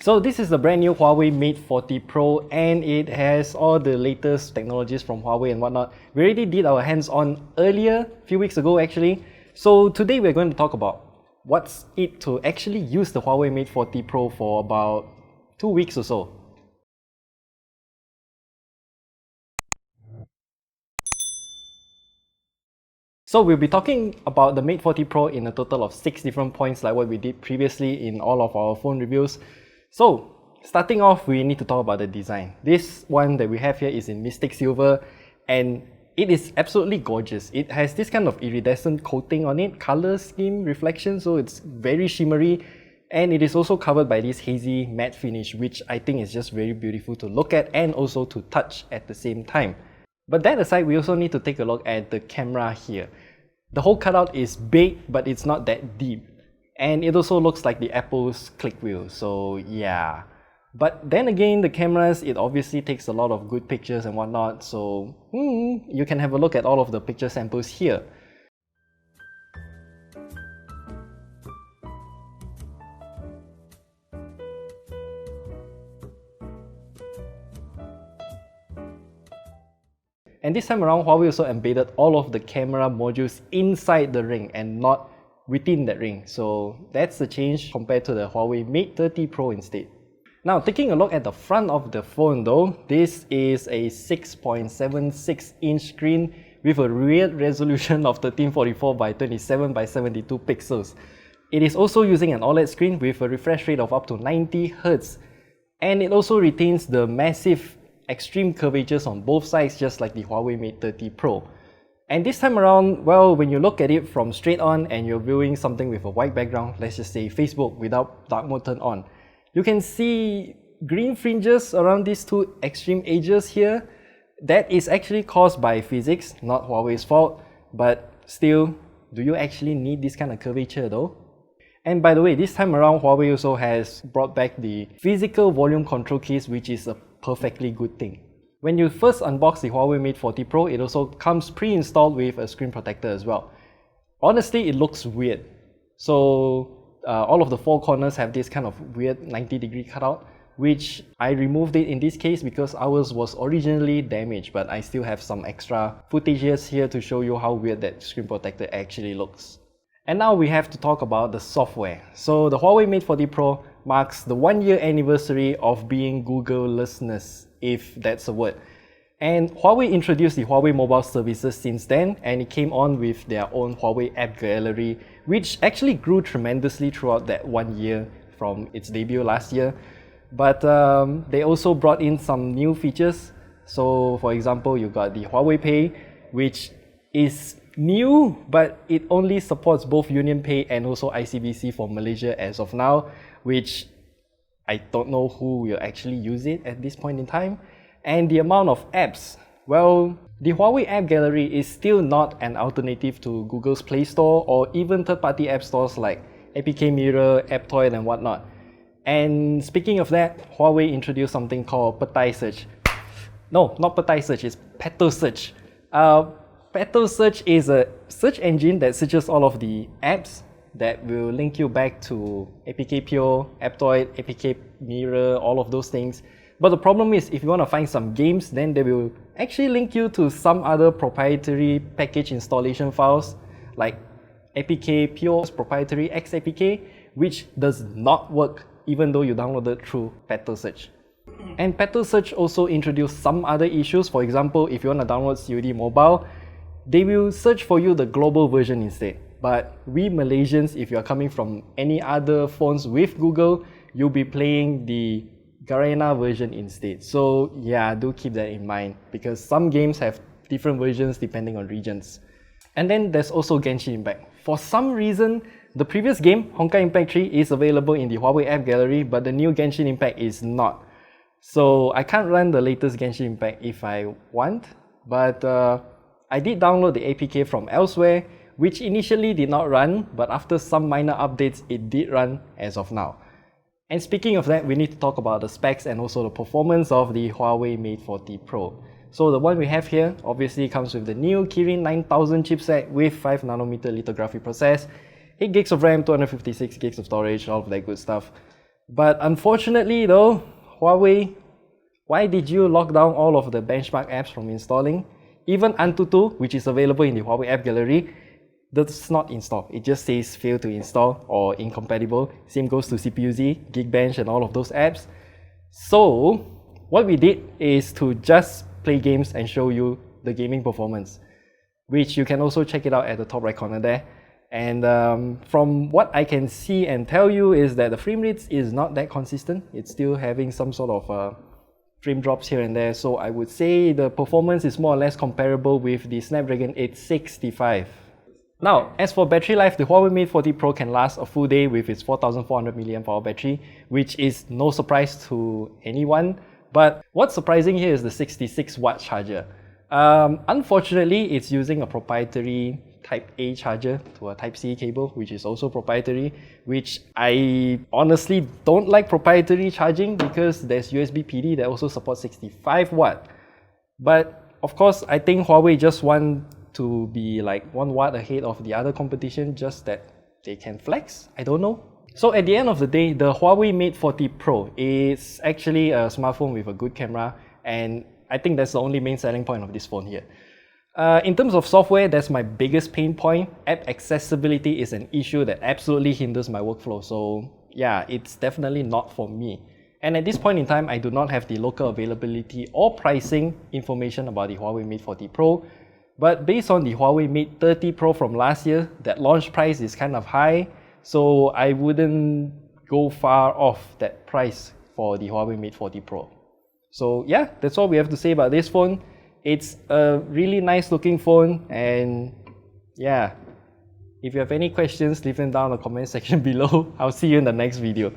So this is the brand new Huawei Mate 40 Pro, and it has all the latest technologies from Huawei and whatnot. We already did our hands-on earlier, a few weeks ago actually. So today we're going to talk about what's it to actually use the Huawei Mate 40 Pro for about 2 weeks or so. So we'll be talking about the Mate 40 Pro in a total of 6 different points like what we did previously in all of our phone reviews. So starting off, we need to talk about the design. This one that we have here is in Mystic Silver, and it is absolutely gorgeous. It has this kind of iridescent coating on it, color scheme, reflection, so it's very shimmery. And it is also covered by this hazy matte finish, which I think is just very beautiful to look at and also to touch at the same time. But that aside, we also need to take a look at the camera here. The whole cutout is big, but it's not that deep. And it also looks like the Apple's click wheel, so yeah. But then again, the cameras, it obviously takes a lot of good pictures and whatnot, so you can have a look at all of the picture samples here. And this time around, Huawei also embedded all of the camera modules inside the ring and not within that ring. So that's the change compared to the Huawei Mate 30 Pro instead. Now, taking a look at the front of the phone though, this is a 6.76-inch screen with a rear resolution of 1344 by 27 by 72 pixels. It is also using an OLED screen with a refresh rate of up to 90 Hz. And it also retains the massive extreme curvatures on both sides, just like the Huawei Mate 30 Pro. And this time around, well, when you look at it from straight on and you're viewing something with a white background, let's just say Facebook without dark mode turned on, you can see green fringes around these two extreme edges here. That is actually caused by physics, not Huawei's fault, but still, do you actually need this kind of curvature though? And by the way, this time around, Huawei also has brought back the physical volume control case, which is a perfectly good thing. When you first unbox the Huawei Mate 40 Pro, it also comes pre-installed with a screen protector as well. Honestly, it looks weird. So all of the four corners have this kind of weird 90-degree cutout, which I removed it in this case because ours was originally damaged, but I still have some extra footages here to show you how weird that screen protector actually looks. And now we have to talk about the software. So the Huawei Mate 40 Pro marks the 1-year anniversary of being Google-lessness, if that's a word. And Huawei introduced the Huawei mobile services since then, and it came on with their own Huawei app gallery, which actually grew tremendously throughout that 1 year from its debut last year. But they also brought in some new features. So for example, you got the Huawei Pay, which is new, but it only supports both UnionPay and also ICBC for Malaysia as of now, which I don't know who will actually use it at this point in time. And the amount of apps, well, the Huawei app gallery is still not an alternative to Google's Play Store or even third-party app stores like APK Mirror, Aptoide and whatnot. And speaking of that, Huawei introduced something called Petai Search. No, not Petai Search, it's Peto Search. Peto Search is a search engine that searches all of the apps that will link you back to APK Pure, Aptoide, APK Mirror, all of those things. But the problem is, if you want to find some games, then they will actually link you to some other proprietary package installation files like APK Pure's proprietary XAPK, which does not work even though you downloaded through Peto Search. And Peto Search also introduced some other issues. For example, if you want to download COD Mobile, they will search for you the global version instead. But we Malaysians, if you are coming from any other phones with Google, you'll be playing the Garena version instead. So yeah, do keep that in mind because some games have different versions depending on regions. And then there's also Genshin Impact. For some reason, the previous game, Honkai Impact 3, is available in the Huawei app gallery, but the new Genshin Impact is not. So I can't run the latest Genshin Impact if I want, but I did download the APK from elsewhere, which initially did not run, but after some minor updates, it did run as of now. And speaking of that, we need to talk about the specs and also the performance of the Huawei Mate 40 Pro. So the one we have here obviously comes with the new Kirin 9000 chipset with 5nm lithography process, 8GB of RAM, 256GB of storage, all of that good stuff. But unfortunately though, Huawei, why did you lock down all of the benchmark apps from installing? Even Antutu, which is available in the Huawei app gallery, does not install. It just says fail to install or incompatible. Same goes to CPU-Z, Geekbench and all of those apps. So what we did is to just play games and show you the gaming performance, which you can also check it out at the top right corner there. And from what I can see and tell you is that the frame rates is not that consistent. It's still having some sort of frame drops here and there. So I would say the performance is more or less comparable with the Snapdragon 865. Now, as for battery life, the Huawei Mate 40 Pro can last a full day with its 4400 mAh battery, which is no surprise to anyone. But what's surprising here is the 66 watt charger. Unfortunately, it's using a proprietary Type A charger to a Type C cable, which is also proprietary, which I honestly don't like proprietary charging because there's USB PD that also supports 65 watt. But of course, I think Huawei just want to be like 1 watt ahead of the other competition, just that they can flex. I don't know. So at the end of the day, the Huawei Mate 40 Pro is actually a smartphone with a good camera, and I think that's the only main selling point of this phone here. In terms of software, that's my biggest pain point. App accessibility is an issue that absolutely hinders my workflow. So yeah, it's definitely not for me. And at this point in time, I do not have the local availability or pricing information about the Huawei Mate 40 Pro. But based on the Huawei Mate 30 Pro from last year, that launch price is kind of high. So I wouldn't go far off that price for the Huawei Mate 40 Pro. So yeah, that's all we have to say about this phone. It's a really nice looking phone, and yeah, if you have any questions, leave them down in the comment section below. I'll see you in the next video.